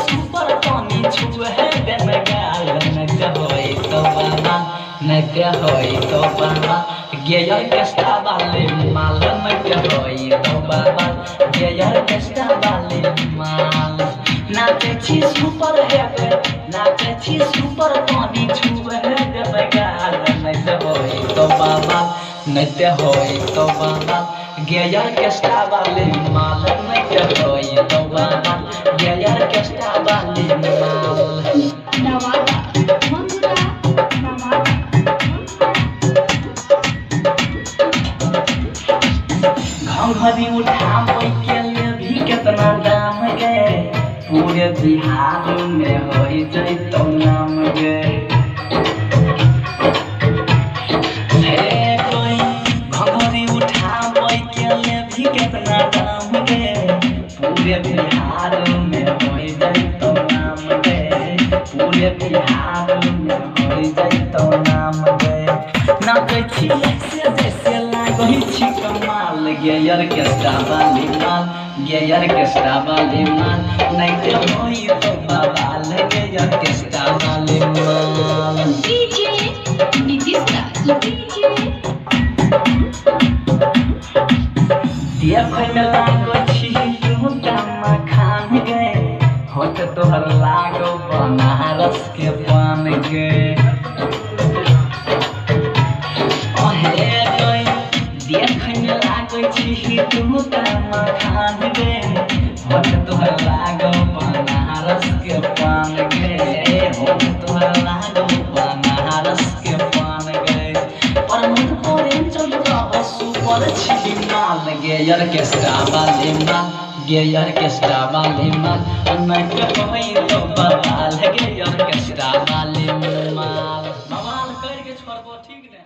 Super पानी छुए बेनगाल नक होई तो बाबा नक होई तो बाबा गेयर केस्टा वाले माल नक होई तो बाबा गेयर केस्टा वाले माल नाचे छी सुपर हेबे नाचे छी सुपर पानी छुए बेनगाल नक होई तो बाबा नक होई तो बाबा गेयर केस्टा वाले माल नक होई तो बाबा गेयर केस्टा वाले माल नवादा मंगला घड़ी उठावे के लिए भी कितना दाम गे पूरे बिहार में हो जैतो नाम गे घड़ी उठावे के लिए भी कितना दाम गे पूरे बिहार में हो जैतो नाम गे पूरे बिहार में हो जैतो नाम गे नाचे छी ऐसे जैसे लागै छी कमाल गेयर केस्टा वाली माल गेयर केस्टा वाली माल नहीं तो होई तो बवाल गेयर केस्टा वाली माल डीजे नीतीश राज डीजे देख में लागो छी टूटा मखान गे होठ तोहर लागो बनारस के पान गे देख में लागो छी टूटा मखान गे होठ तोहर लागो बनारस के पान गे होठ तोहर लागो बनारस के पान गे पर मुझ तोरे चल रहा सुपर छी माल गेयर केस्टा वाले माल गेयर केस्टा वाले माल नहीं होई तो बवाल गेयर केस्टा वाले माल बवाल करके छोड़बो ठीक ने।